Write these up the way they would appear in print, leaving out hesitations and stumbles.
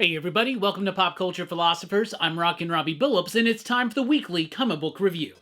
Hey everybody, welcome to Pop Culture Philosophers. I'm Rockin' Robbie Billups, and it's time for the weekly comic book review.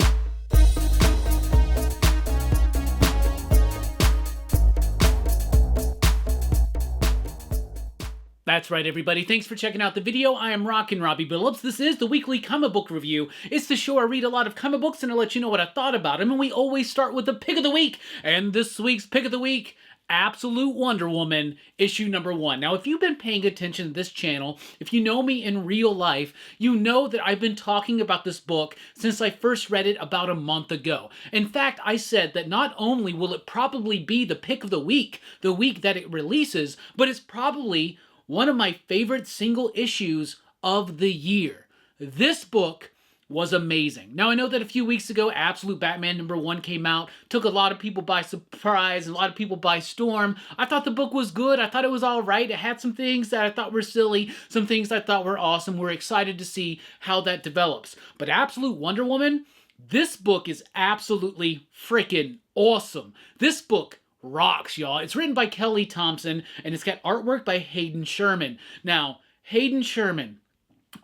That's right, everybody. Thanks for checking out the video. I am Rockin' Robbie Billups. This is the weekly comic book review. It's the show I read a lot of comic books and I let you know what I thought about them, and we always start with the pick of the week. And this week's pick of the week, Absolute Wonder Woman, issue number 1. Now, if you've been paying attention to this channel, if you know me in real life, you know that I've been talking about this book since I first read it about a month ago. In fact, I said that not only will it probably be the pick of the week that it releases, but it's probably one of my favorite single issues of the year. This book was amazing. Now, I know that a few weeks ago, Absolute Batman number 1 came out, took a lot of people by surprise, a lot of people by storm. I thought the book was good. I thought it was all right. It had some things that I thought were silly, some things I thought were awesome. We're excited to see how that develops. But Absolute Wonder Woman, this book is absolutely freaking awesome. This book rocks, y'all. It's written by Kelly Thompson, and it's got artwork by Hayden Sherman. Now, Hayden Sherman,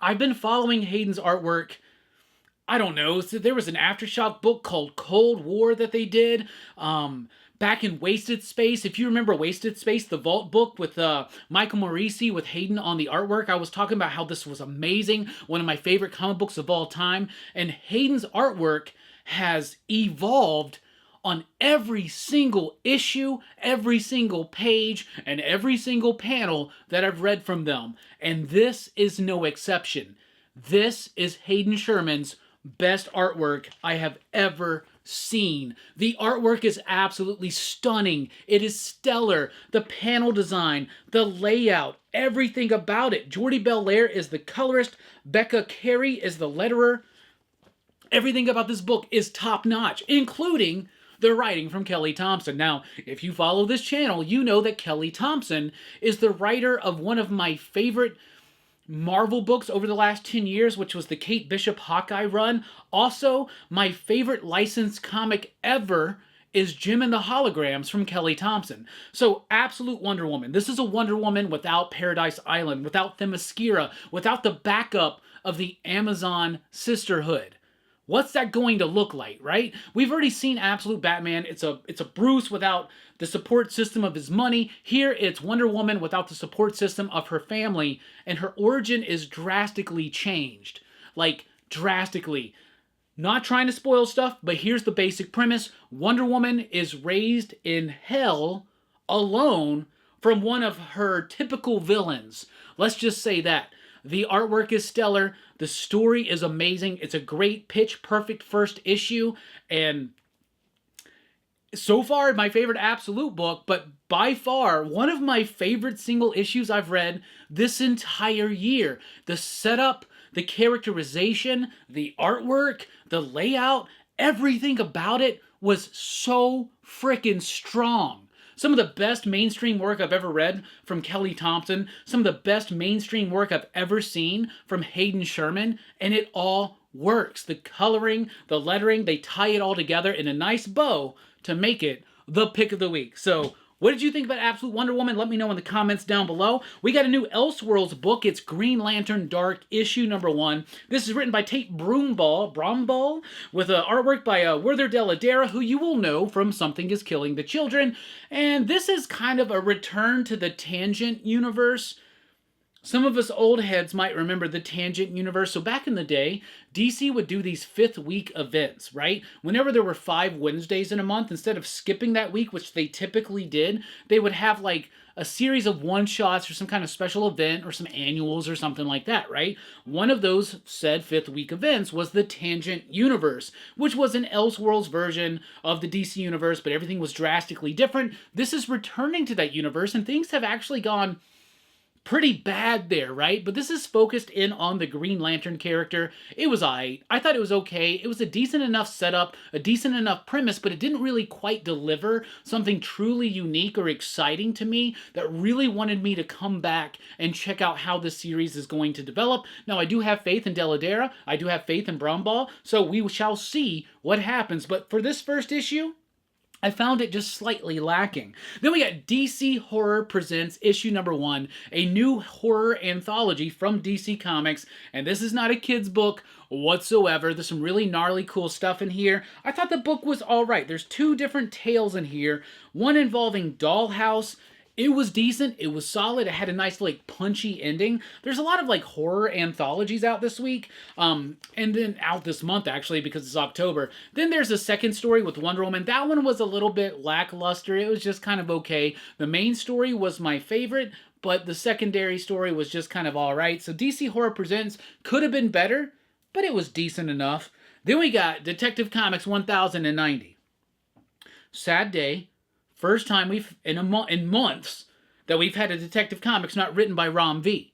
I've been following Hayden's artwork. I don't know, so there was an Aftershock book called Cold War that they did back in Wasted Space. If you remember Wasted Space, the Vault book with Michael Morisi with Hayden on the artwork, I was talking about how this was amazing, one of my favorite comic books of all time, and Hayden's artwork has evolved on every single issue, every single page, and every single panel that I've read from them, and this is no exception. This is Hayden Sherman's best artwork I have ever seen. The artwork is absolutely stunning. It is stellar. The panel design, the layout, everything about it. Jordi Belair is the colorist. Becca Carey is the letterer. Everything about this book is top-notch, including the writing from Kelly Thompson. Now, if you follow this channel, you know that Kelly Thompson is the writer of one of my favorite Marvel books over the last 10 years, which was the Kate Bishop Hawkeye run. Also, my favorite licensed comic ever is Jim and the Holograms from Kelly Thompson. So, Absolute Wonder Woman. This is a Wonder Woman without Paradise Island, without Themyscira, without the backup of the Amazon Sisterhood. What's that going to look like, right? We've already seen Absolute Batman. It's a Bruce without the support system of his money. Here, it's Wonder Woman without the support system of her family, and her origin is drastically changed. Like, drastically. Not trying to spoil stuff, but here's the basic premise. Wonder Woman is raised in hell alone from one of her typical villains. Let's just say that. The artwork is stellar. The story is amazing. It's a great pitch-perfect first issue. And so far, my favorite Absolute book, but by far, one of my favorite single issues I've read this entire year. The setup, the characterization, the artwork, the layout, everything about it was so freaking strong. Some of the best mainstream work I've ever read from Kelly Thompson, some of the best mainstream work I've ever seen from Hayden Sherman, and it all works. The coloring, the lettering, they tie it all together in a nice bow to make it the pick of the week. So, what did you think about Absolute Wonder Woman? Let me know in the comments down below. We got a new Elseworlds book. It's Green Lantern Dark, issue number 1. This is written by Tate Brombaugh, with artwork by Werther Dell'Edera, who you will know from Something is Killing the Children. And this is kind of a return to the Tangent universe. Some of us old heads might remember the Tangent universe. So back in the day, DC would do these 5th week events, right? Whenever there were 5 Wednesdays in a month, instead of skipping that week, which they typically did, they would have like a series of one-shots or some kind of special event or some annuals or something like that, right? One of those said 5th week events was the Tangent universe, which was an Elseworlds version of the DC universe, but everything was drastically different. This is returning to that universe, and things have actually gone pretty bad there, right? But this is focused in on the Green Lantern character. It was I thought it was okay. It was a decent enough setup, a decent enough premise, but it didn't really quite deliver something truly unique or exciting to me that really wanted me to come back and check out how this series is going to develop. Now, I do have faith in Dell'Edera. I do have faith in Brombaugh, so we shall see what happens. But for this first issue, I found it just slightly lacking. Then we got DC Horror Presents issue number 1, a new horror anthology from DC Comics, and this is not a kid's book whatsoever. There's some really gnarly cool stuff in here. I thought the book was alright. There's 2 different tales in here, one involving Dollhouse. It was decent, it was solid, it had a nice, like, punchy ending. There's a lot of, like, horror anthologies out this week, and then out this month, actually, because it's October. Then there's a second story with Wonder Woman. That one was a little bit lackluster, it was just kind of okay. The main story was my favorite, but the secondary story was just kind of alright. So DC Horror Presents could have been better, but it was decent enough. Then we got Detective Comics 1090. Sad day. First time in months that we've had a Detective Comics not written by Rom V.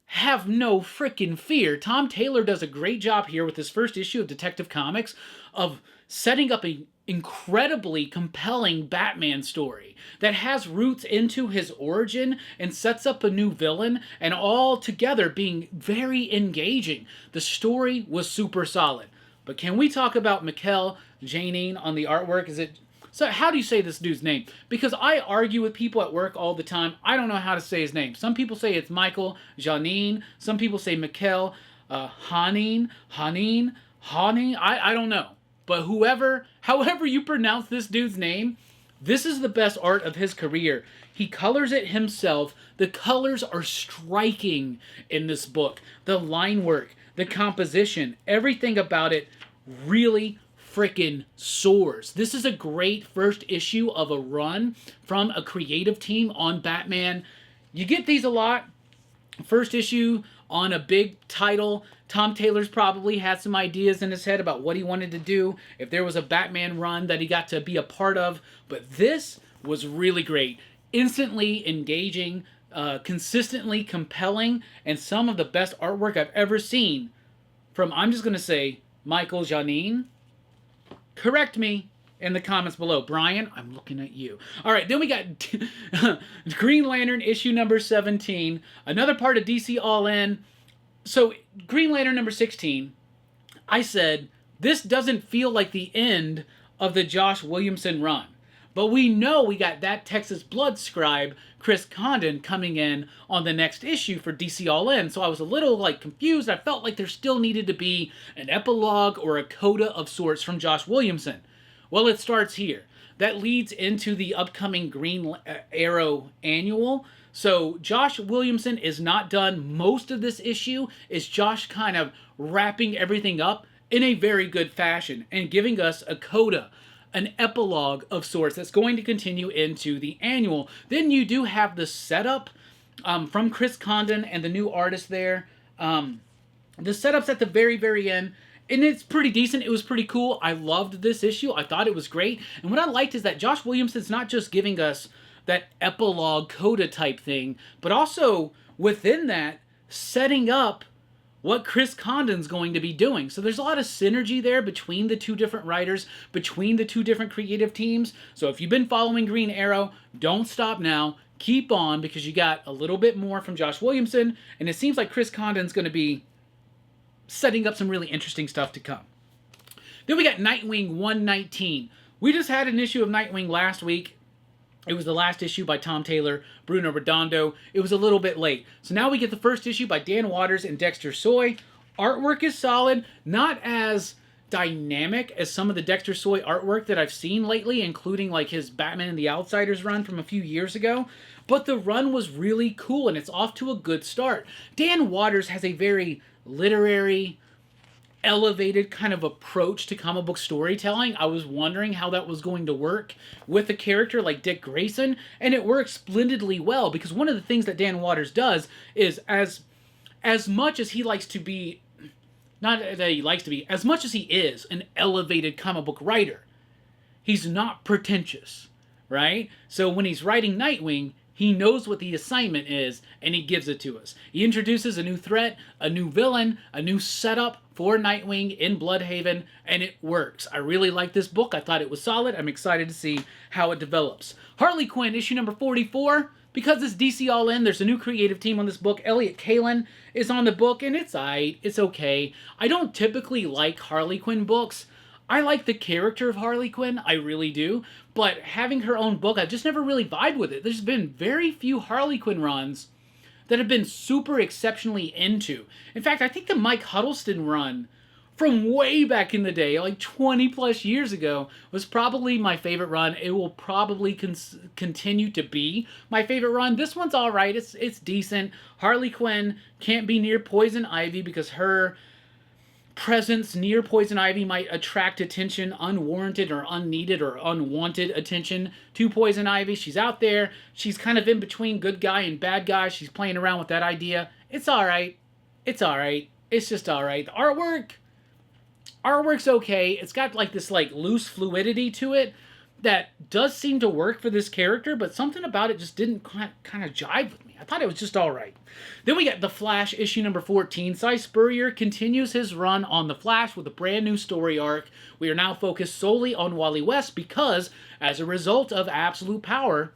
Have no frickin' fear. Tom Taylor does a great job here with his first issue of Detective Comics of setting up an incredibly compelling Batman story that has roots into his origin and sets up a new villain, and all together being very engaging. The story was super solid. But can we talk about Mikel Janin on the artwork? So how do you say this dude's name? Because I argue with people at work all the time. I don't know how to say his name. Some people say it's Michael Janin. Some people say Mikel Hanin. I don't know. But however you pronounce this dude's name, this is the best art of his career. He colors it himself. The colors are striking in this book. The line work, the composition, everything about it really frickin' soars. This is a great first issue of a run from a creative team on Batman. You get these a lot. First issue on a big title. Tom Taylor's probably had some ideas in his head about what he wanted to do if there was a Batman run that he got to be a part of. But this was really great. Instantly engaging, consistently compelling, and some of the best artwork I've ever seen from, I'm just going to say, Michael Janin. Correct me in the comments below. Brian, I'm looking at you. All right, then we got Green Lantern issue number 17. Another part of DC All In. So, Green Lantern number 16, I said, this doesn't feel like the end of the Josh Williamson run. But we know we got that Texas Blood scribe, Chris Condon, coming in on the next issue for DC All In. So I was a little confused. I felt like there still needed to be an epilogue or a coda of sorts from Josh Williamson. Well, it starts here. That leads into the upcoming Green Arrow annual. So Josh Williamson is not done. Most of this issue is Josh kind of wrapping everything up in a very good fashion and giving us a coda, an epilogue of sorts that's going to continue into the annual. Then you do have the setup from Chris Condon and the new artist there. The setup's at the very, very end, and it's pretty decent. It was pretty cool. I loved this issue. I thought it was great. And what I liked is that Josh Williamson's not just giving us that epilogue coda type thing, but also within that, setting up what Chris Condon's going to be doing. So there's a lot of synergy there between the two different writers, between the two different creative teams. So if you've been following Green Arrow, don't stop now. Keep on, because you got a little bit more from Josh Williamson, and it seems like Chris Condon's going to be setting up some really interesting stuff to come. Then we got Nightwing 119. We just had an issue of Nightwing last week. It was the last issue by Tom Taylor, Bruno Redondo. It was a little bit late. So now we get the first issue by Dan Waters and Dexter Soy. Artwork is solid, not as dynamic as some of the Dexter Soy artwork that I've seen lately, including like his Batman and the Outsiders run from a few years ago. But the run was really cool, and it's off to a good start. Dan Waters has a very literary, elevated kind of approach to comic book storytelling. I was wondering how that was going to work with a character like Dick Grayson, and it works splendidly well, because one of the things that Dan Waters does is, as much as he likes to be, not that he likes to be, as much as he is an elevated comic book writer, he's not pretentious, right? So when he's writing Nightwing, he knows what the assignment is, and he gives it to us. He introduces a new threat, a new villain, a new setup for Nightwing in Bloodhaven, and it works. I really like this book. I thought it was solid. I'm excited to see how it develops. Harley Quinn, issue number 44. Because it's DC All In, there's a new creative team on this book. Elliot Kalin is on the book, and it's aight. It's okay. I don't typically like Harley Quinn books. I like the character of Harley Quinn, I really do, but having her own book, I just never really vibed with it. There's been very few Harley Quinn runs that have been super exceptionally into. In fact, I think the Mike Huddleston run from way back in the day, like 20 plus years ago, was probably my favorite run. It will probably continue to be my favorite run. This one's all right. It's decent. Harley Quinn can't be near Poison Ivy because her presence near Poison Ivy might attract attention, unwarranted or unneeded or unwanted attention to Poison Ivy. She's out there. She's kind of in between good guy and bad guy. She's playing around with that idea. It's all right. It's all right. It's just all right. The artwork's okay. It's got like this like loose fluidity to it that does seem to work for this character, but something about it just didn't kind of jive with me. I thought it was just all right. Then we got The Flash, issue number 14. Cy Spurrier continues his run on The Flash with a brand new story arc. We are now focused solely on Wally West because, as a result of Absolute Power,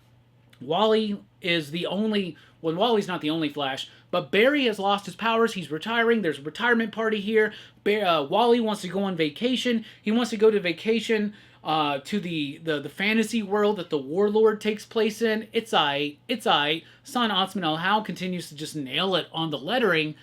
Wally is the only... Well, Wally's not the only Flash, but Barry has lost his powers. He's retiring. There's a retirement party here. Wally wants to go on vacation. He wants to go to vacation to the fantasy world that the Warlord takes place in. It's aight. It's aight. Son Otsman El Howe continues to just nail it on the lettering.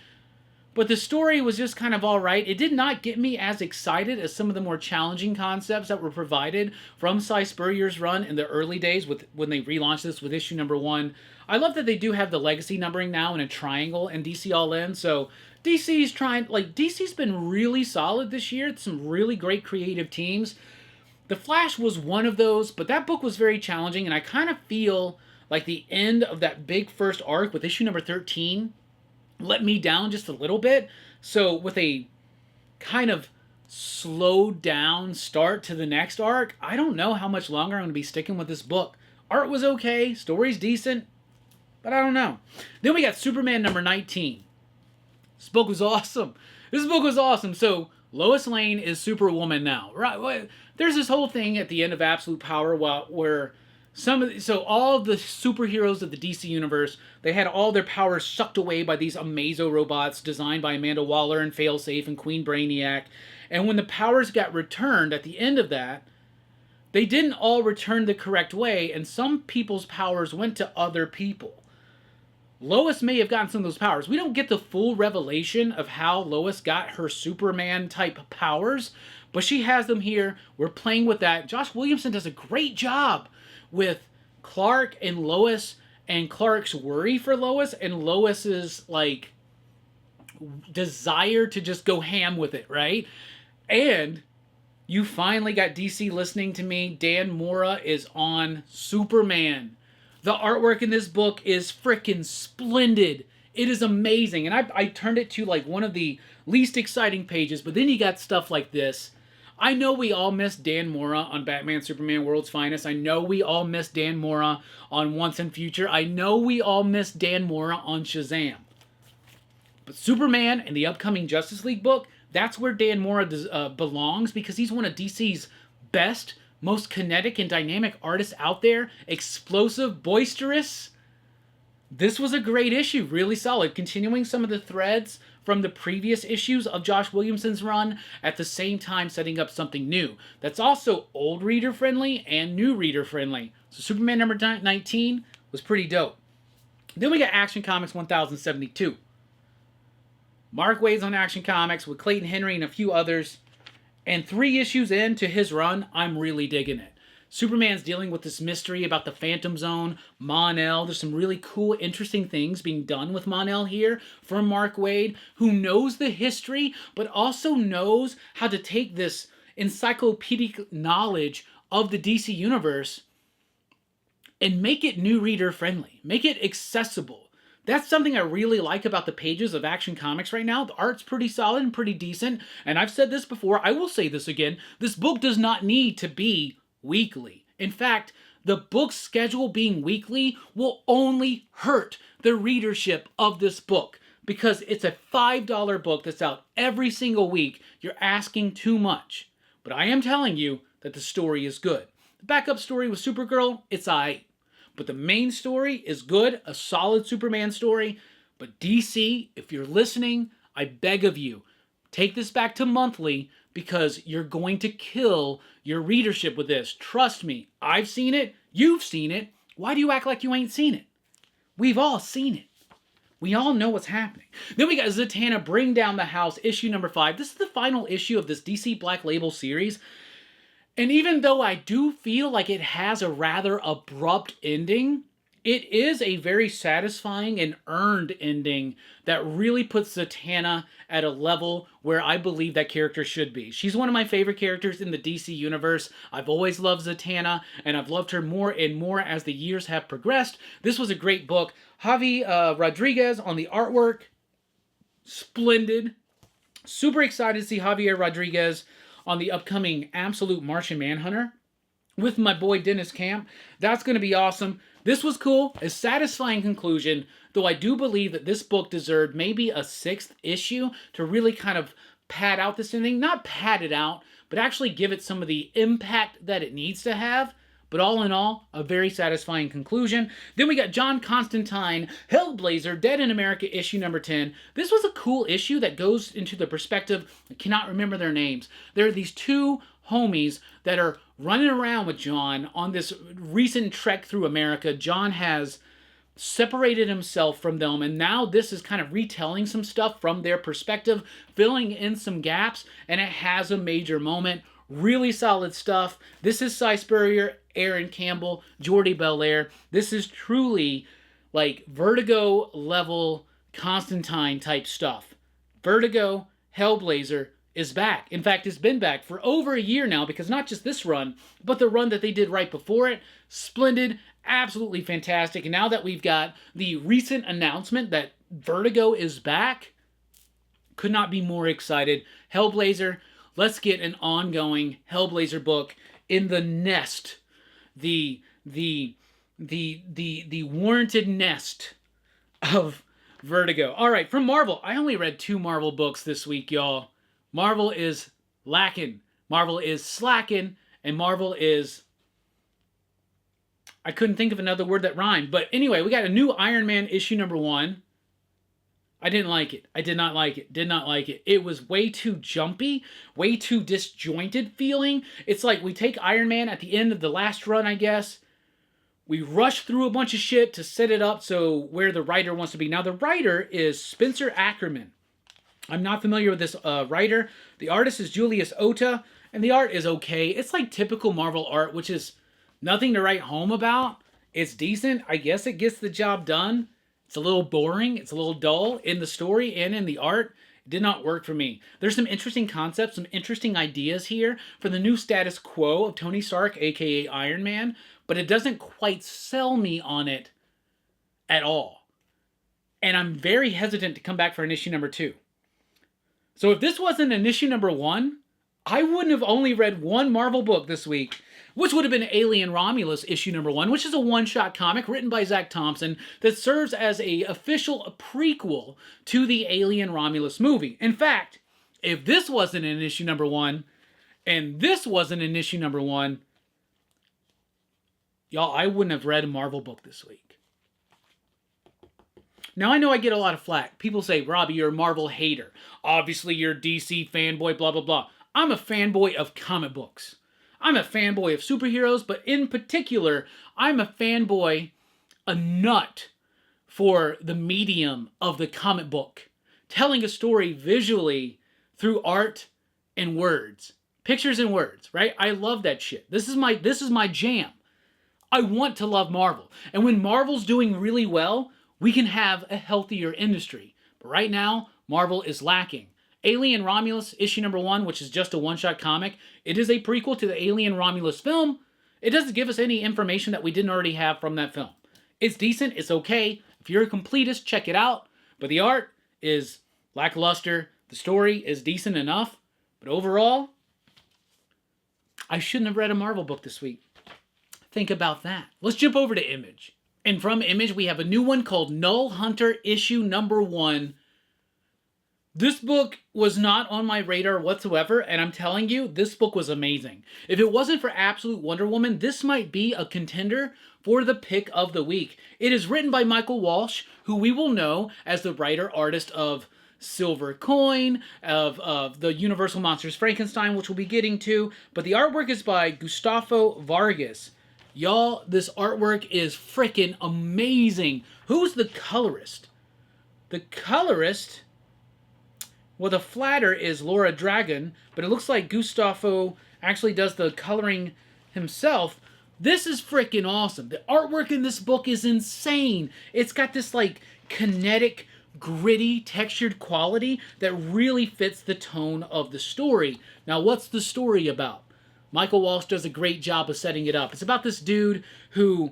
But the story was just kind of alright. It did not get me as excited as some of the more challenging concepts that were provided from Cy Spurrier's run in the early days when they relaunched this with issue number 1. I love that they do have the legacy numbering now in a triangle and DC All In, so DC's been really solid this year. Some really great creative teams. The Flash was one of those, but that book was very challenging, and I kind of feel like the end of that big first arc with issue number 13 let me down just a little bit. So with a kind of slowed down start to the next arc, I don't know how much longer I'm going to be sticking with this book. Art was okay, story's decent, but I don't know. Then we got Superman number 19. This book was awesome. So Lois Lane is Superwoman now, right? There's this whole thing at the end of Absolute Power where all of the superheroes of the DC universe, they had all their powers sucked away by these Amazo robots designed by Amanda Waller and Failsafe and Queen Brainiac. And when the powers got returned at the end of that, they didn't all return the correct way, and some people's powers went to other people. Lois may have gotten some of those powers. We don't get the full revelation of how Lois got her Superman-type powers, but she has them here. We're playing with that. Josh Williamson does a great job with Clark and Lois, and Clark's worry for Lois, and Lois's, like, desire to just go ham with it, right? And you finally got DC listening to me. Dan Mora is on Superman. The artwork in this book is freaking splendid. It is amazing. And I turned it to like one of the least exciting pages, but then you got stuff like this. I know we all miss Dan Mora on Batman Superman World's Finest. I know we all miss Dan Mora on Once and Future. I know we all miss Dan Mora on Shazam. But Superman and the upcoming Justice League book, that's where Dan Mora belongs, because he's one of DC's best, most kinetic and dynamic artists out there. Explosive, boisterous. This was a great issue, really solid, continuing some of the threads from the previous issues of Josh Williamson's run, at the same time setting up something new that's also old reader friendly and new reader friendly. So Superman number 19 was pretty dope. Then we got Action Comics 1072. Mark Waid's on Action Comics with Clayton Henry and a few others. And 3 issues into his run, I'm really digging it. Superman's dealing with this mystery about the Phantom Zone, Mon-El. There's some really cool, interesting things being done with Mon-El here from Mark Waid, who knows the history, but also knows how to take this encyclopedic knowledge of the DC Universe and make it new reader friendly. Make it accessible. That's something I really like about the pages of Action Comics right now. The art's pretty solid and pretty decent. And I've said this before, I will say this again. This book does not need to be weekly. In fact, the book schedule being weekly will only hurt the readership of this book, because it's a $5 book that's out every single week. You're asking too much. But I am telling you that the story is good. The backup story with Supergirl, it's aight. But the main story is good, a solid Superman story. But DC, if you're listening, I beg of you, take this back to monthly. because you're going to kill your readership with this. Trust me, I've seen it. You've seen it. Why do you act like you ain't seen it? We've all seen it. We all know what's happening. Then we got Zatanna Bring Down the House, issue number 5. This is the final issue of this DC Black Label series. And even though I do feel like it has a rather abrupt ending, it is a very satisfying and earned ending that really puts Zatanna at a level where I believe that character should be. She's one of my favorite characters in the DC universe. I've always loved Zatanna, and I've loved her more and more as the years have progressed. This was a great book. Javi Rodriguez on the artwork. Splendid. Super excited to see Javier Rodriguez on the upcoming Absolute Martian Manhunter with my boy Dennis Camp. That's going to be awesome. This was cool. A satisfying conclusion, though I do believe that this book deserved maybe a 6th issue to really kind of pad out this ending. Not pad it out, but actually give it some of the impact that it needs to have. But all in all, a very satisfying conclusion. Then we got John Constantine, Hellblazer, Dead in America, issue number 10. This was a cool issue that goes into the perspective, I cannot remember their names. There are these two homies that are running around with John on this recent trek through America. John has separated himself from them, and now this is kind of retelling some stuff from their perspective, filling in some gaps, and it has a major moment. Really solid stuff. This is Cy Spurrier, Aaron Campbell, Jordi Belair. This is truly like Vertigo level Constantine type stuff. Vertigo, Hellblazer is back. In fact, it's been back for over a year now, because not just this run, but the run that they did right before it. Splendid, absolutely fantastic. And now that we've got the recent announcement that Vertigo is back, could not be more excited. Hellblazer, let's get an ongoing Hellblazer book in the nest, the warranted nest of Vertigo. All right, from Marvel, I only read 2 Marvel books this week, y'all. Marvel is lacking, Marvel is slacking, and Marvel is... I couldn't think of another word that rhymed. But anyway, we got a new Iron Man issue number 1. I didn't like it. I did not like it. Did not like it. It was way too jumpy, way too disjointed feeling. It's like we take Iron Man at the end of the last run, I guess. We rush through a bunch of shit to set it up so where the writer wants to be. Now, the writer is Spencer Ackerman. I'm not familiar with this writer. The artist is Julius Ota, and the art is okay. It's like typical Marvel art, which is nothing to write home about. It's decent. I guess it gets the job done. It's a little boring. It's a little dull in the story and in the art. It did not work for me. There's some interesting concepts, some interesting ideas here for the new status quo of Tony Stark, aka Iron Man, but it doesn't quite sell me on it at all. And I'm very hesitant to come back for an issue number 2. So if this wasn't an issue number 1, I wouldn't have only read 1 Marvel book this week, which would have been Alien Romulus issue number 1, which is a one-shot comic written by Zach Thompson that serves as a official prequel to the Alien Romulus movie. In fact, if this wasn't an issue number 1, and this wasn't an issue number 1, y'all, I wouldn't have read a Marvel book this week. Now, I know I get a lot of flack. People say, Robbie, you're a Marvel hater. Obviously, you're a DC fanboy, blah, blah, blah. I'm a fanboy of comic books. I'm a fanboy of superheroes, but in particular, I'm a fanboy, a nut for the medium of the comic book. Telling a story visually through art and words. Pictures and words, right? I love that shit. This is my jam. I want to love Marvel. And when Marvel's doing really well, we can have a healthier industry. But right now, Marvel is lacking. Alien Romulus, issue number 1, which is just a one-shot comic. It is a prequel to the Alien Romulus film. It doesn't give us any information that we didn't already have from that film. It's decent. It's okay. If you're a completist, check it out. But the art is lackluster. The story is decent enough. But overall, I shouldn't have read a Marvel book this week. Think about that. Let's jump over to Image. And from Image, we have a new one called Nullhunter, issue number 1. This book was not on my radar whatsoever, and I'm telling you, this book was amazing. If it wasn't for Absolute Wonder Woman, this might be a contender for the pick of the week. It is written by Michael Walsh, who we will know as the writer-artist of silver coin, of the Universal Monsters Frankenstein, which we'll be getting to. But the artwork is by Gustavo Vargas. Y'all, this artwork is freaking amazing. Who's the colorist? The colorist, well, the flatter is Laura Dragon, but it looks like Gustavo actually does the coloring himself. This is freaking awesome. The artwork in this book is insane. It's got this, like, kinetic, gritty, textured quality that really fits the tone of the story. Now, what's the story about? Michael Walsh does a great job of setting it up. It's about this dude who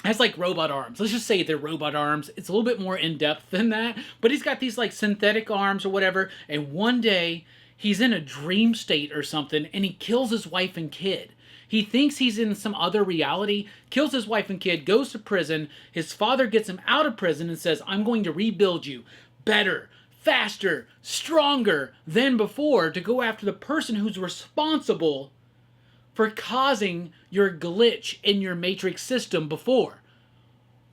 has, like, robot arms. Let's just say they're robot arms. It's a little bit more in-depth than that. But he's got these, like, synthetic arms or whatever. And one day, he's in a dream state or something, and he kills his wife and kid. He thinks he's in some other reality, kills his wife and kid, goes to prison. His father gets him out of prison and says, I'm going to rebuild you better, faster, stronger than before to go after the person who's responsible for causing your glitch in your Matrix system before.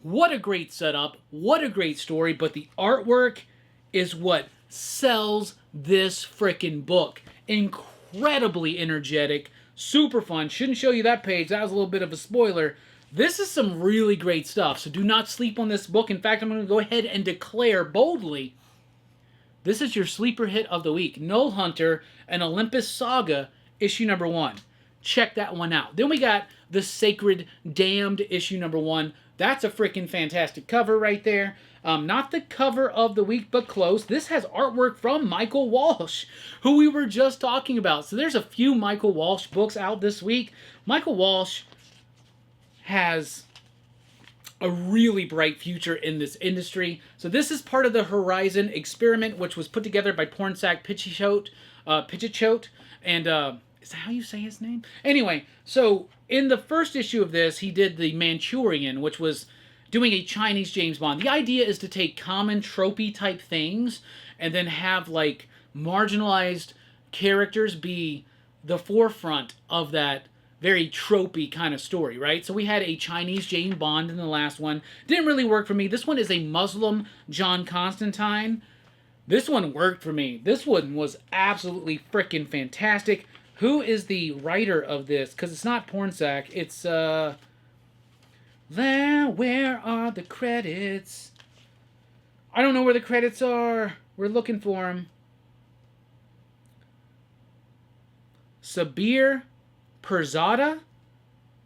What a great setup. What a great story. But the artwork is what sells this frickin' book. Incredibly energetic. Super fun. Shouldn't show you that page. That was a little bit of a spoiler. This is some really great stuff. So do not sleep on this book. In fact, I'm going to go ahead and declare boldly, this is your sleeper hit of the week. Nullhunter, an Olympus Saga, issue number 1. Check that one out. Then we got The Sacred Damned, issue number 1. That's a freaking fantastic cover right there. Not the cover of the week, but close. This has artwork from Michael Walsh, who we were just talking about. So there's a few Michael Walsh books out this week. Michael Walsh has a really bright future in this industry. So this is part of the Horizon experiment, which was put together by Pornsak Pichichote, and is that how you say his name? Anyway, so in the first issue of this, he did the Manchurian, which was doing a Chinese James Bond. The idea is to take common tropey type things and then have, like, marginalized characters be the forefront of that very tropey kind of story, right? So we had a Chinese James Bond in the last one. Didn't really work for me. This one is a Muslim John Constantine. This one worked for me. This one was absolutely freaking fantastic. Who is the writer of this? Because it's not Pornsak. It's, where are the credits? I don't know where the credits are. We're looking for them. Sabir Perzada?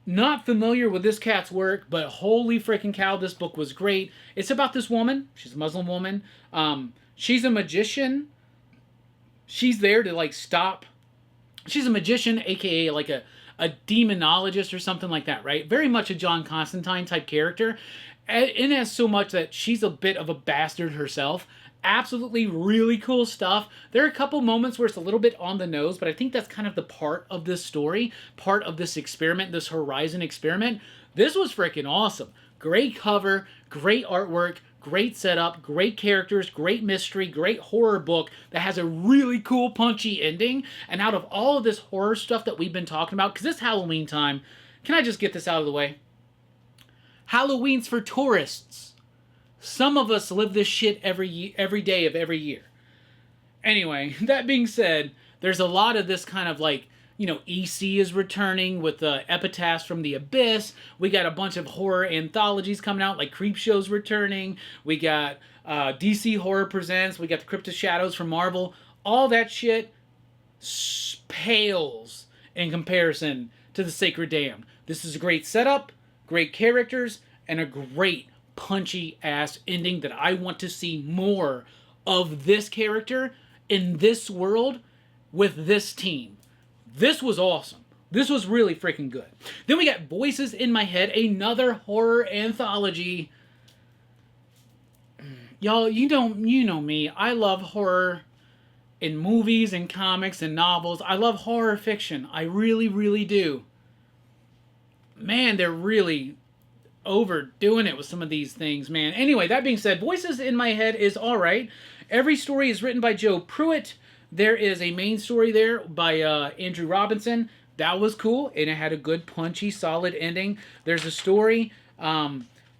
Not familiar with this cat's work, but holy freaking cow, this book was great. It's about this woman. She's a Muslim woman. She's a magician. She's there to, like, stop. She's a magician, aka like a demonologist or something like that, right? Very much a John Constantine type character. In as so much that she's a bit of a bastard herself. Absolutely really cool stuff. There are a couple moments where it's a little bit on the nose, but I think that's kind of the part of this story, part of this experiment, this Horizon experiment. This was freaking awesome. Great cover, great artwork, great setup, great characters, great mystery, great horror book that has a really cool punchy ending. And out of all of this horror stuff that we've been talking about, because it's Halloween time, can I just get this out of the way? Halloween's for tourists. Some of us live this shit every day of every year. Anyway, that being said, there's a lot of this kind of, like, you know, EC is returning with the Epitaphs from the Abyss. We got a bunch of horror anthologies coming out, like Creepshow's returning. We got DC Horror Presents. We got the Crypt of Shadows from Marvel. All that shit pales in comparison to the Sacred Damned. This is a great setup, great characters, and a great punchy-ass ending that I want to see more of this character in this world with this team. This was awesome. This was really freaking good. Then we got Voices in My Head, another horror anthology. Y'all, you know me. I love horror in movies and comics and novels. I love horror fiction. I really, really do. Man, they're really overdoing it with some of these things, man. Anyway, that being said, Voices in My Head is alright. Every story is written by Joe Pruitt. There is a main story there by Andrew Robinson. That was cool, and it had a good, punchy, solid ending. There's a story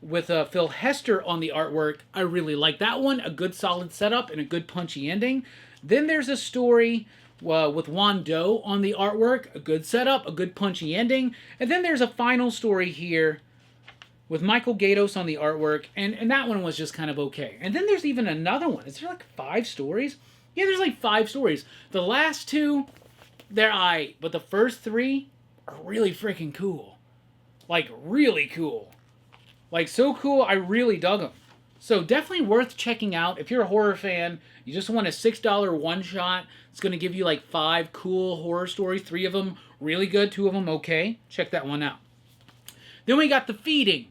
with Phil Hester on the artwork. I really like that one. A good solid setup and a good punchy ending. Then there's a story with Juan Doe on the artwork. A good setup, a good punchy ending. And then there's a final story here with Michael Gaydos on the artwork, and that one was just kind of okay. And then there's even another one. Is there like 5 stories? Yeah, there's like 5 stories. The last 2, they're aight, but the first 3 are really freaking cool. Like, really cool. Like, so cool, I really dug them. So definitely worth checking out. If you're a horror fan, you just want a $6 one-shot. It's going to give you like 5 cool horror stories. 3 of them really good, 2 of them okay. Check that one out. Then we got The Feeding.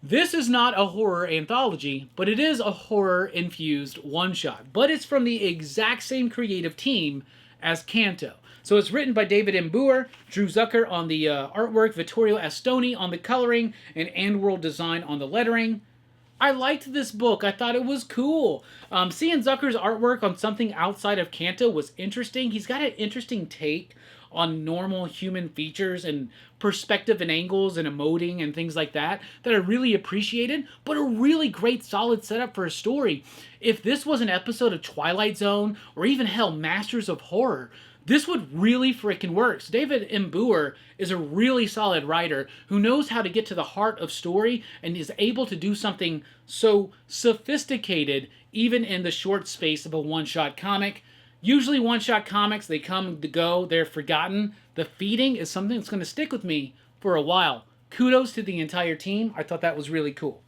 This is not a horror anthology, but it is a horror-infused one-shot. But it's from the exact same creative team as Kanto. So it's written by David M. Boer, Drew Zucker on the artwork, Vittorio Astoni on the coloring, and AndWorld Design on the lettering. I liked this book. I thought it was cool. Seeing Zucker's artwork on something outside of Kanto was interesting. He's got an interesting take on normal human features and perspective and angles and emoting and things like that I really appreciated, but a really great solid setup for a story. If this was an episode of Twilight Zone or even hell, Masters of Horror, this would really freaking work. So David M. Boer is a really solid writer who knows how to get to the heart of story and is able to do something so sophisticated even in the short space of a one-shot comic. Usually one-shot comics, they come to go, they're forgotten. The Feeding is something that's going to stick with me for a while. Kudos to the entire team. I thought that was really cool.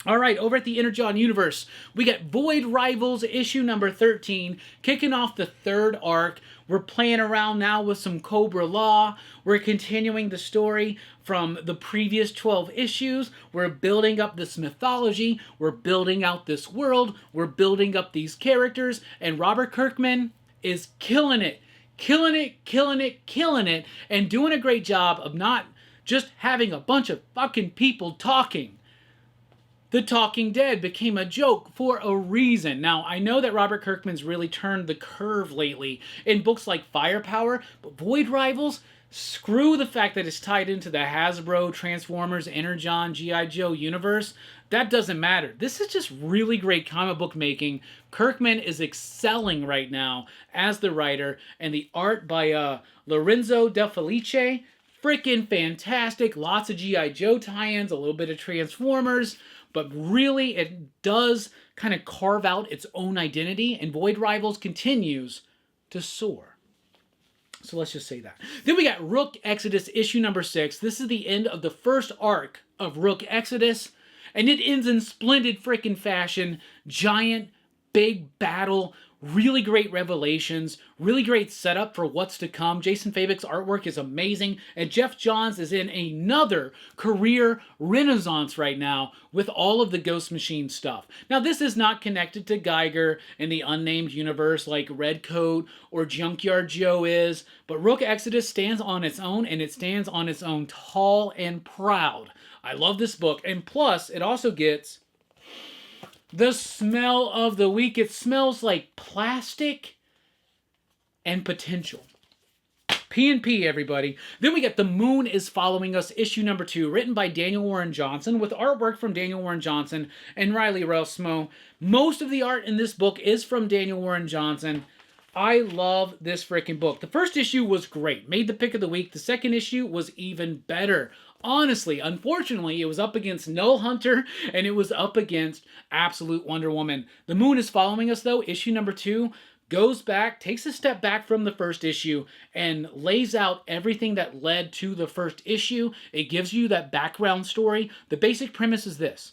All right, over at the Energon Universe, we got Void Rivals issue number 13, kicking off the 3rd arc. We're playing around now with some Cobra Law. We're continuing the story from the previous 12 issues. We're building up this mythology. We're building out this world. We're building up these characters. And Robert Kirkman is killing it. Killing it, killing it, killing it. And doing a great job of not just having a bunch of fucking people talking. The Talking Dead became a joke for a reason. Now, I know that Robert Kirkman's really turned the curve lately in books like Firepower, but Void Rivals, screw the fact that it's tied into the Hasbro, Transformers, Energon, G.I. Joe universe. That doesn't matter. This is just really great comic book making. Kirkman is excelling right now as the writer, and the art by Lorenzo De Felice, freaking fantastic. Lots of G.I. Joe tie-ins, a little bit of Transformers. But really, it does kind of carve out its own identity, and Void Rivals continues to soar. So let's just say that. Then we got Rook Exodus issue number 6. This is the end of the 1st arc of Rook Exodus, and it ends in splendid freaking fashion. Giant, big battle. Really great revelations, really great setup for what's to come. Jason Fabek's artwork is amazing, and Jeff Johns is in another career renaissance right now with all of the Ghost Machine stuff. Now, this is not connected to Geiger in the unnamed universe like Redcoat or Junkyard Joe is, but Rook Exodus stands on its own, and it stands on its own tall and proud. I love this book, and plus, it also gets the smell of the week. It smells like plastic and potential. P&P, everybody. Then we get The Moon is Following Us, issue number 2, written by Daniel Warren Johnson, with artwork from Daniel Warren Johnson and Riley Rosmo. Most of the art in this book is from Daniel Warren Johnson. I love this freaking book. The first issue was great. Made the pick of the week. The second issue was even better. Honestly, unfortunately, it was up against Nullhunter, and it was up against Absolute Wonder Woman. The Moon is Following Us, though, issue number 2, goes back, takes a step back from the first issue, and lays out everything that led to the first issue. It gives you that background story. The basic premise is this.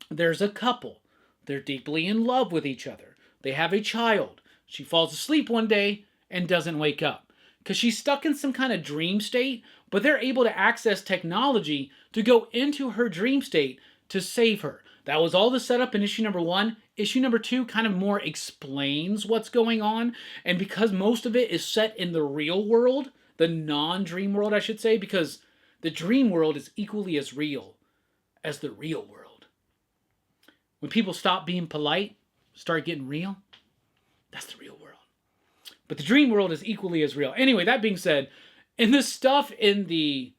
There's a couple. They're deeply in love with each other. They have a child. She falls asleep one day and doesn't wake up because she's stuck in some kind of dream state, but they're able to access technology to go into her dream state to save her. That was all the setup in issue number 1. Issue number 2 kind of more explains what's going on, and because most of it is set in the real world, the non-dream world, I should say, because the dream world is equally as real as the real world. When people stop being polite, start getting real, that's the real world. But the dream world is equally as real. Anyway, that being said, in the stuff in the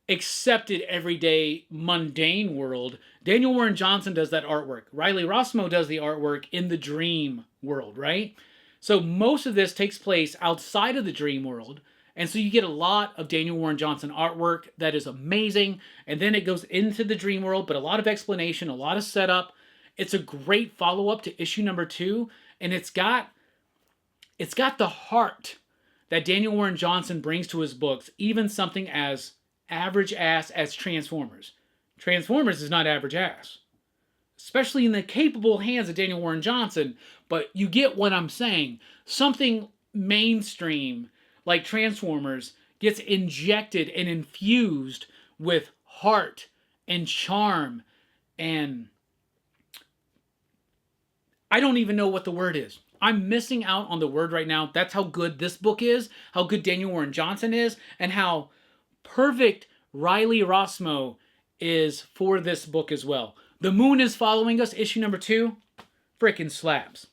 accepted everyday mundane world. Daniel Warren Johnson does that artwork. Riley Rossmo does the artwork in the dream world, right? So most of this takes place outside of the dream world. And so you get a lot of Daniel Warren Johnson artwork that is amazing. And then it goes into the dream world, but a lot of explanation, a lot of setup. It's a great follow-up to issue number 2. And it's got the heart that Daniel Warren Johnson brings to his books, even something as average ass as Transformers. Transformers is not average ass, especially in the capable hands of Daniel Warren Johnson, but you get what I'm saying. Something mainstream like Transformers gets injected and infused with heart and charm, and I don't even know what the word is. I'm missing out on the word right now. That's how good this book is, how good Daniel Warren Johnson is, and how perfect Riley Rossmo is for this book as well. The Moon is Following Us, issue number 2. Frickin' slaps.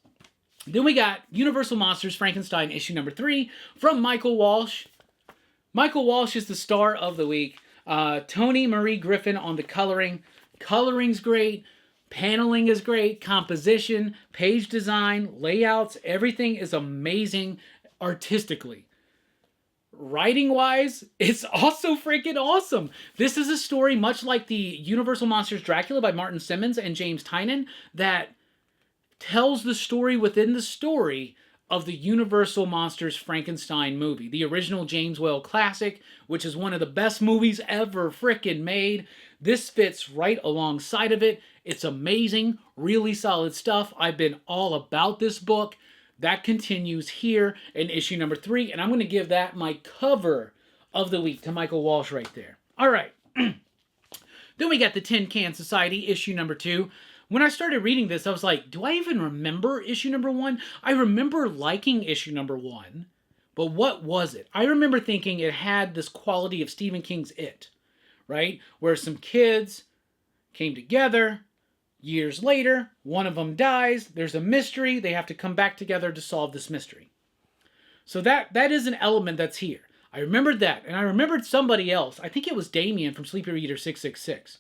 Then we got Universal Monsters Frankenstein, issue number 3 from Michael Walsh. Michael Walsh is the star of the week. Toni Marie Griffin on the coloring. Coloring's great. Paneling is great. Composition, page design, layouts, everything is amazing artistically. Writing-wise, it's also freaking awesome. This is a story much like the Universal Monsters Dracula by Martin Simmons and James Tynion that tells the story within the story of the Universal Monsters Frankenstein movie, the original James Whale classic, which is one of the best movies ever freaking made. This fits right alongside of it. It's amazing, really solid stuff. I've been all about this book. That continues here in issue number 3, and I'm going to give that my cover of the week to Michael Walsh right there. All right. Then we got the Tin Can Society, issue number 2. When I started reading this, I was like, do I even remember issue number 1? I remember liking issue number 1, but what was it? I remember thinking it had this quality of Stephen King's It, right? Where some kids came together. Years later, one of them dies, there's a mystery, they have to come back together to solve this mystery. So that is an element that's here. I remembered that, and I remembered somebody else. I think it was Damien from Sleepy Reader 666.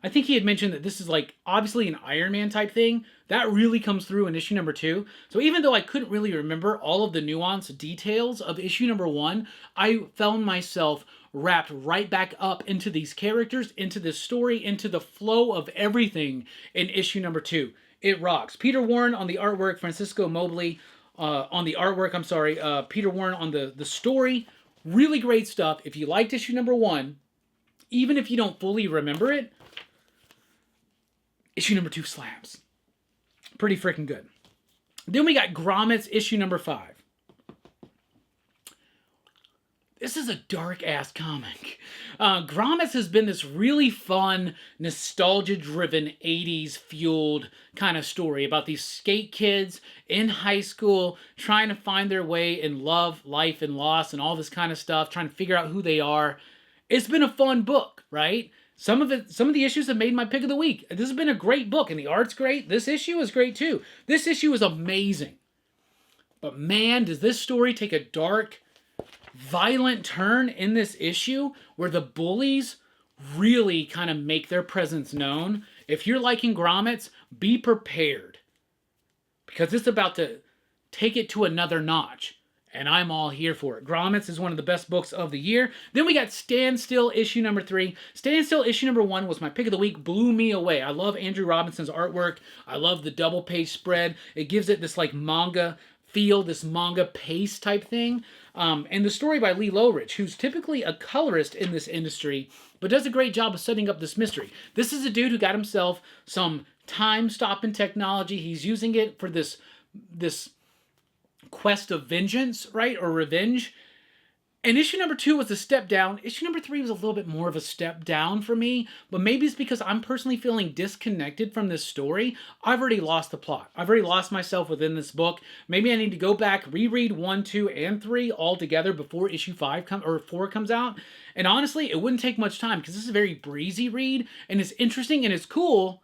I think he had mentioned that this is like obviously an Iron Man type thing. That really comes through in issue number 2. So even though I couldn't really remember all of the nuanced details of issue number 1, I found myself wrapped right back up into these characters, into this story, into the flow of everything in issue number 2. It rocks. Peter Warren on the artwork, Francisco Mobley on the artwork, Peter Warren on the story. Really great stuff. If you liked issue number 1, even if you don't fully remember it, issue number 2 slaps. Pretty freaking good. Then we got Grommets, issue number 5. This is a dark-ass comic. Grommets has been this really fun, nostalgia-driven, 80s-fueled kind of story about these skate kids in high school trying to find their way in love, life, and loss, and all this kind of stuff, trying to figure out who they are. It's been a fun book, right? Some of the issues have made my pick of the week. This has been a great book, and the art's great. This issue is great, too. This issue is amazing. But man, does this story take a dark, violent turn in this issue where the bullies really kind of make their presence known. If you're liking Grommets, be prepared, because it's about to take it to another notch, and I'm all here for it. Grommets is one of the best books of the year. Then we got Stand Still, issue number 3. Stand Still, issue number 1 was my pick of the week. Blew me away. I love Andrew Robinson's artwork. I love the double page spread. It gives it this like manga feel, this manga pace type thing. And the story by Lee Lowrich, who's typically a colorist in this industry, but does a great job of setting up this mystery. This is a dude who got himself some time-stopping technology. He's using it for this quest of vengeance, right? Or revenge. And issue number 2 was a step down. Issue number 3 was a little bit more of a step down for me, but maybe it's because I'm personally feeling disconnected from this story. I've already lost the plot. I've already lost myself within this book. Maybe I need to go back, reread 1, 2, and 3 all together before issue 4 comes out. And honestly, it wouldn't take much time because this is a very breezy read, and it's interesting and it's cool,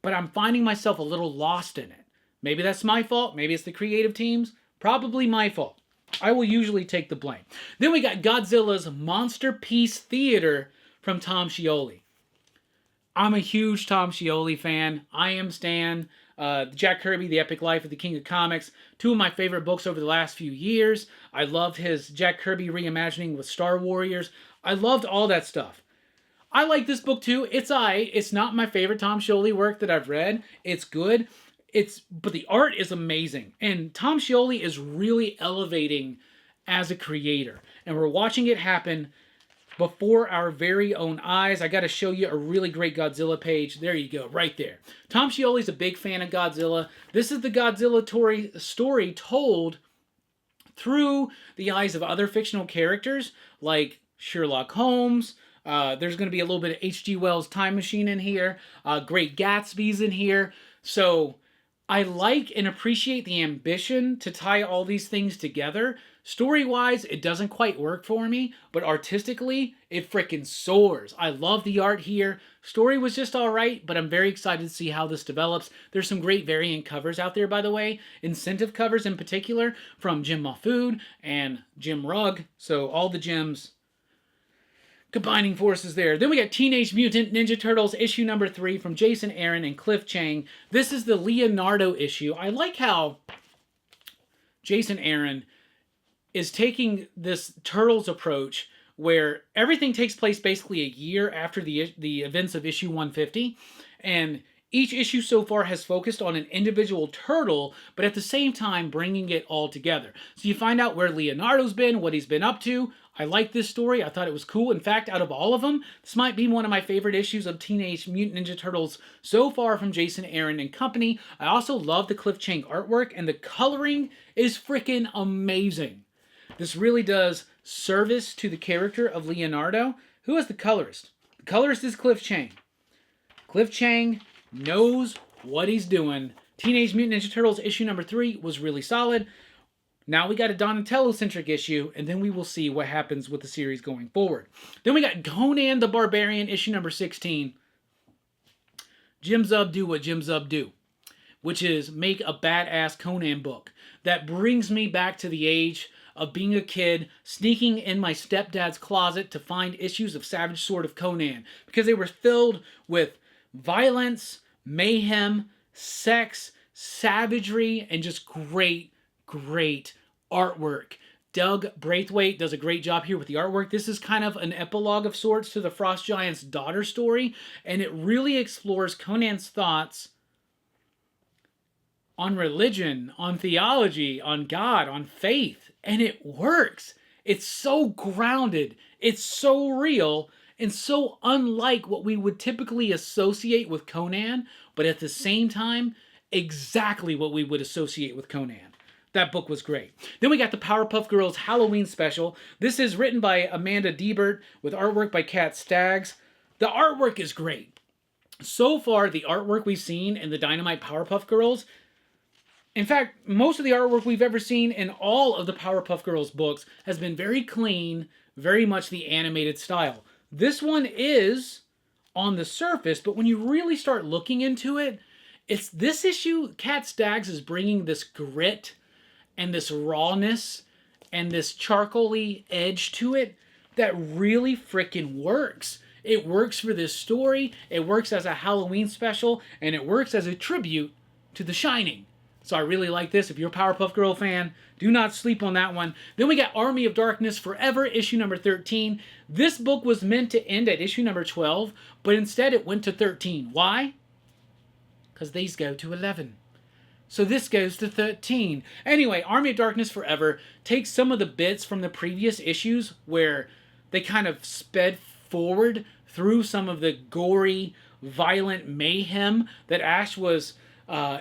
but I'm finding myself a little lost in it. Maybe that's my fault. Maybe it's the creative team's. Probably my fault. I will usually take the blame. Then we got Godzilla's Monsterpiece Theater from Tom Scioli. I'm a huge Tom Scioli fan. I am Stan. Jack Kirby, The Epic Life of the King of Comics, two of my favorite books over the last few years. I loved his Jack Kirby reimagining with Star Warriors. I loved all that stuff. I like this book too. It's not my favorite Tom Scioli work that I've read. It's good. But the art is amazing. And Tom Scioli is really elevating as a creator. And we're watching it happen before our very own eyes. I got to show you a really great Godzilla page. There you go, right there. Tom Scioli's a big fan of Godzilla. This is the Godzilla story told through the eyes of other fictional characters like Sherlock Holmes. There's going to be a little bit of H.G. Wells' Time Machine in here. Great Gatsby's in here. So I like and appreciate the ambition to tie all these things together. Story-wise, it doesn't quite work for me, but artistically, it frickin' soars. I love the art here. Story was just alright, but I'm very excited to see how this develops. There's some great variant covers out there, by the way. Incentive covers in particular from Jim Mahfood and Jim Rugg. So all the Jims combining forces there. Then we got Teenage Mutant Ninja Turtles issue number 3 from Jason Aaron and Cliff Chiang. This is the Leonardo issue. I like how Jason Aaron is taking this Turtles approach where everything takes place basically a year after the events of issue 150, and each issue so far has focused on an individual turtle, but at the same time bringing it all together. So you find out where Leonardo's been, what he's been up to. I like this story. I thought it was cool. In fact, out of all of them, this might be one of my favorite issues of Teenage Mutant Ninja Turtles so far from Jason Aaron and company. I also love the Cliff Chiang artwork, and the coloring is freaking amazing. This really does service to the character of Leonardo. Who is the colorist? The colorist is Cliff Chiang. Cliff Chiang knows what he's doing. Teenage Mutant Ninja Turtles issue number 3 was really solid. Now we got a Donatello-centric issue, and then we will see what happens with the series going forward. Then we got Gan the Barbarian issue number 16. Jim Zub do what Jim Zub do, which is make a badass Conan book that brings me back to the age of being a kid, sneaking in my stepdad's closet to find issues of Savage Sword of Conan, because they were filled with violence, mayhem, sex, savagery, and just great artwork. Doug Braithwaite does a great job here with the artwork. This is kind of an epilogue of sorts to the Frost Giant's daughter story, and it really explores Conan's thoughts on religion, on theology, on God, on faith, and it works. It's so grounded, it's so real, and so unlike what we would typically associate with Conan, but at the same time, exactly what we would associate with Conan. That book was great. Then we got the Powerpuff Girls Halloween special. This is written by Amanda Diebert with artwork by Kat Staggs. The artwork is great. So far, the artwork we've seen in the Dynamite Powerpuff Girls, in fact, most of the artwork we've ever seen in all of the Powerpuff Girls books has been very clean, very much the animated style. This one is on the surface, but when you really start looking into it, it's this issue, Kat Staggs is bringing this grit and this rawness and this charcoaly edge to it that really freaking works. It works for this story, it works as a Halloween special, and it works as a tribute to The Shining. So I really like this. If you're a Powerpuff Girl fan, do not sleep on that one. Then we got Army of Darkness Forever, issue number 13. This book was meant to end at issue number 12, but instead it went to 13. Why? Because these go to 11. So this goes to 13. Anyway, Army of Darkness Forever takes some of the bits from the previous issues where they kind of sped forward through some of the gory, violent mayhem that Ash was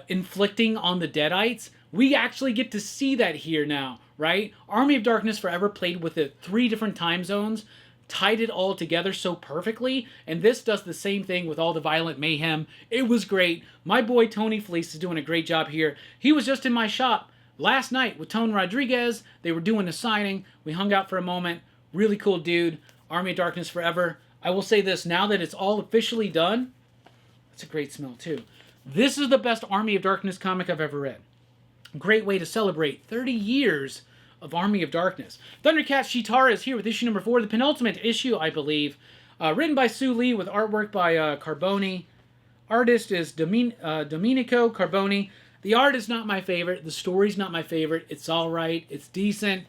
inflicting on the Deadites. We actually get to see that here now, right? Army of Darkness Forever played with it 3 different time zones, tied it all together so perfectly, and this does the same thing with all the violent mayhem. It was great. My boy Tony Fleece is doing a great job here. He was just in my shop last night with Tone Rodriguez. They were doing a signing. We hung out for a moment. Really cool dude. Army of Darkness Forever. I will say this, now that it's all officially done, it's a great smell too. This is the best Army of Darkness comic I've ever read. Great way to celebrate 30 years of Army of Darkness. Thundercat Shitara is here with issue number 4, the penultimate issue, I believe. Written by Sue Lee with artwork by Carboni. Artist is Domenico Carboni. The art is not my favorite. The story's not my favorite. It's all right. It's decent.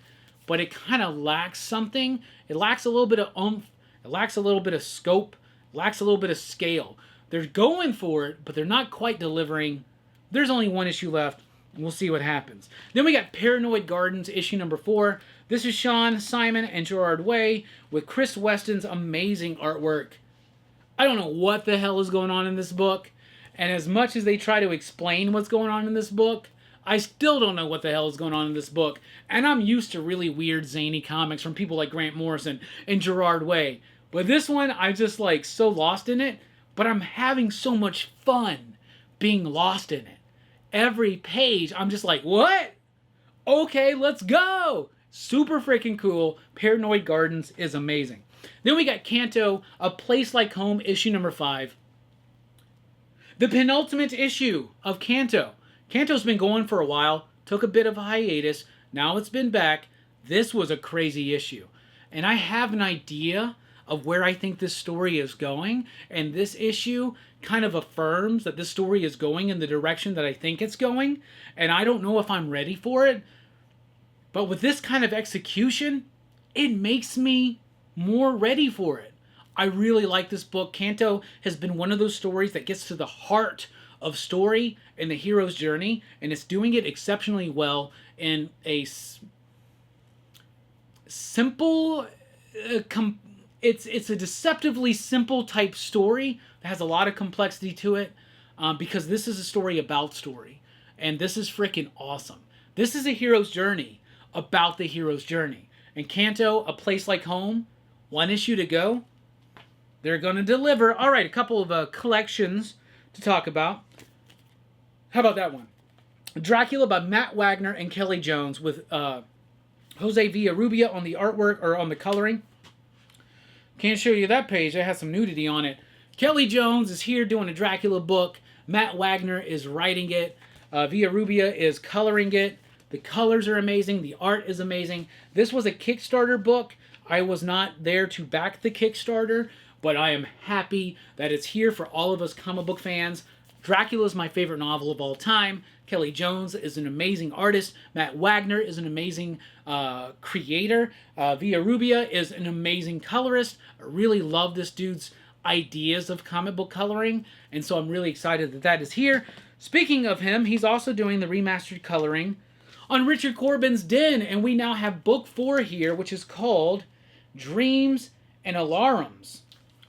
But it kind of lacks something. It lacks a little bit of oomph. It lacks a little bit of scope. It lacks a little bit of scale. They're going for it, but they're not quite delivering. There's only one issue left, and we'll see what happens. Then we got Paranoid Gardens, issue number 4. This is Sean Simon and Gerard Way with Chris Weston's amazing artwork. I don't know what the hell is going on in this book, and as much as they try to explain what's going on in this book, I still don't know what the hell is going on in this book. And I'm used to really weird, zany comics from people like Grant Morrison and Gerard Way. But this one, I'm just like so lost in it, but I'm having so much fun being lost in it. Every page, I'm just like, what? Okay, let's go. Super freaking cool. Paranoid Gardens is amazing. Then we got Kanto, A Place Like Home, issue number 5. The penultimate issue of Kanto. Kanto's been going for a while, took a bit of a hiatus, now it's been back. This was a crazy issue. And I have an idea of where I think this story is going, and this issue kind of affirms that this story is going in the direction that I think it's going, and I don't know if I'm ready for it, but with this kind of execution, it makes me more ready for it. I really like this book. Kanto has been one of those stories that gets to the heart of story and the hero's journey, and it's doing it exceptionally well in a simple, it's a deceptively simple type story that has a lot of complexity to it, because this is a story about story, and this is freaking awesome. This is a hero's journey about the hero's journey, and Kanto, A Place Like Home, one issue to go. They're going to deliver. All right, a couple of collections to talk about. How about that one? Dracula by Matt Wagner and Kelly Jones with Jose Villarrubia on the artwork, or on the coloring. Can't show you that page. It has some nudity on it. Kelly Jones is here doing a Dracula book. Matt Wagner is writing it. Villarrubia is coloring it. The colors are amazing. The art is amazing. This was a Kickstarter book. I was not there to back the Kickstarter, but I am happy that it's here for all of us comic book fans. Dracula is my favorite novel of all time. Kelly Jones is an amazing artist. Matt Wagner is an amazing creator. Villarrubia is an amazing colorist. I really love this dude's ideas of comic book coloring, and so I'm really excited that that is here. Speaking of him, he's also doing the remastered coloring on Richard Corbin's Den, and we now have book 4 here, which is called Dreams and Alarms.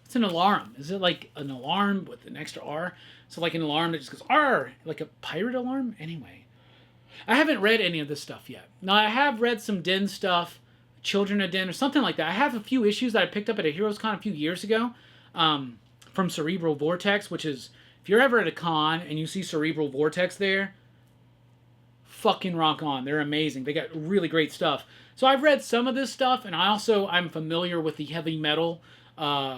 It's an alarm. Is it like an alarm with an extra R? So like an alarm that just goes R, like a pirate alarm? Anyway, I haven't read any of this stuff yet. Now, I have read some Den stuff, Children of Den, or something like that. I have a few issues that I picked up at a Heroes Con a few years ago from Cerebral Vortex, which is, if you're ever at a con and you see Cerebral Vortex there, fucking rock on. They're amazing. They got really great stuff. So I've read some of this stuff, and I'm familiar with the Heavy Metal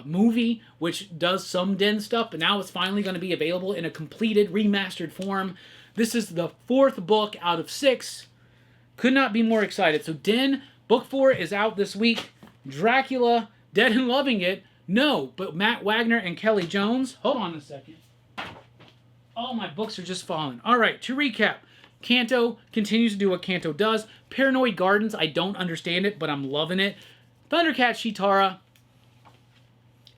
movie, which does some Den stuff, but now it's finally going to be available in a completed, remastered form. This is the 4th book out of 6. Could not be more excited. So Den, book 4 is out this week. Dracula, Dead and Loving It. No, but Matt Wagner and Kelly Jones. Hold on a second. All my books are just falling. All right, to recap. Kanto continues to do what Kanto does. Paranoid Gardens, I don't understand it, but I'm loving it. Thundercat Shitara,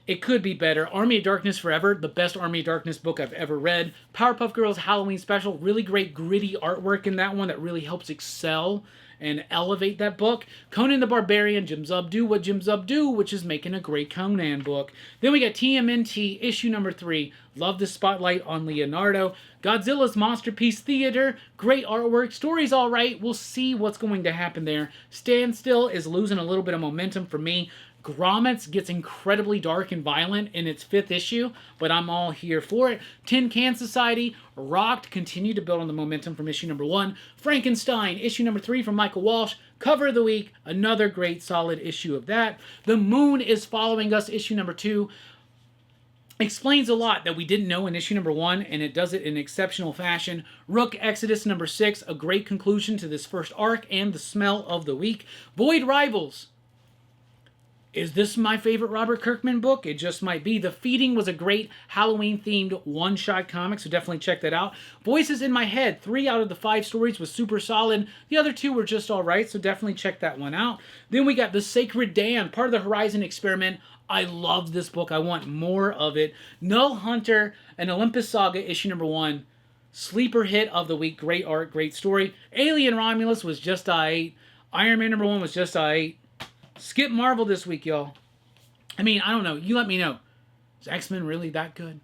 it could be better. Army of Darkness Forever, the best Army of Darkness book I've ever read. Powerpuff Girls Halloween Special, really great gritty artwork in that one that really helps excel and elevate that book. Conan the Barbarian, Jim Zub do what Jim Zub do, which is making a great Conan book. Then we got TMNT, issue number 3. Love the spotlight on Leonardo. Godzilla's Monsterpiece Theater, great artwork. Story's all right. We'll see what's going to happen there. Standstill is losing a little bit of momentum for me. Grommets gets incredibly dark and violent in its 5th issue, but I'm all here for it. Tin Can Society, rocked, continue to build on the momentum from issue number 1. Frankenstein, issue number 3 from Michael Walsh. Cover of the week, another great solid issue of that. The Moon is Following Us, issue number 2. explains a lot that we didn't know in issue number 1, and it does it in exceptional fashion. Rook Exodus number 6, a great conclusion to this first arc and the smell of the week. Void Rivals. Is this my favorite Robert Kirkman book? It just might be. The Feeding was a great Halloween-themed one-shot comic, so definitely check that out. Voices in My Head, 3 out of the 5 stories was super solid. The other 2 were just alright, so definitely check that one out. Then we got The Sacred Dam, part of the Horizon Experiment. I love this book. I want more of it. Nullhunter, an Olympus Saga, issue number 1. Sleeper hit of the week. Great art, great story. Alien Romulus was just aight. Iron Man number 1 was just aight. Skip Marvel this week, y'all. I mean, I don't know. You let me know. Is X-Men really that good?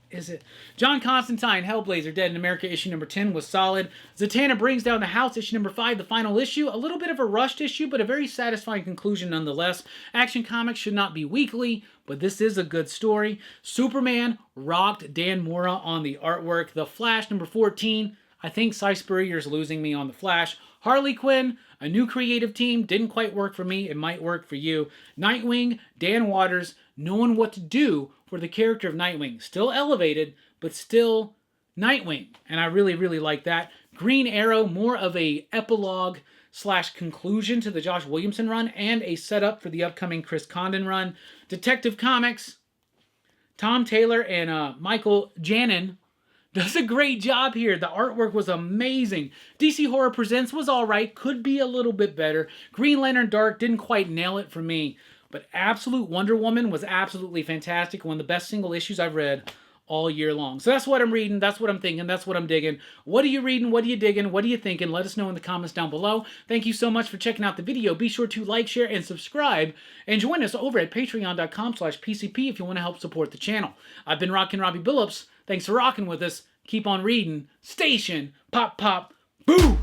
Is it? John Constantine, Hellblazer, Dead in America, issue number 10 was solid. Zatanna Brings Down the House, issue number 5, the final issue. A little bit of a rushed issue, but a very satisfying conclusion nonetheless. Action Comics should not be weekly, but this is a good story. Superman rocked. Dan Mora on the artwork. The Flash, number 14. I think Cy Spurrier's losing me on The Flash. Harley Quinn, a new creative team. Didn't quite work for me. It might work for you. Nightwing, Dan Waters, knowing what to do for the character of Nightwing. Still elevated, but still Nightwing. And I really, really like that. Green Arrow, more of a epilogue / conclusion to the Josh Williamson run and a setup for the upcoming Chris Condon run. Detective Comics, Tom Taylor and Michael Janin does a great job here. The artwork was amazing. DC Horror Presents was alright. Could be a little bit better. Green Lantern Dark didn't quite nail it for me. But Absolute Wonder Woman was absolutely fantastic. One of the best single issues I've read all year long. So that's what I'm reading. That's what I'm thinking. That's what I'm digging. What are you reading? What are you digging? What are you thinking? Let us know in the comments down below. Thank you so much for checking out the video. Be sure to like, share, and subscribe. And join us over at patreon.com/PCP if you want to help support the channel. I've been Rockin' Robbie Billups. Thanks for rocking with us. Keep on reading. Station. Pop, pop, boo!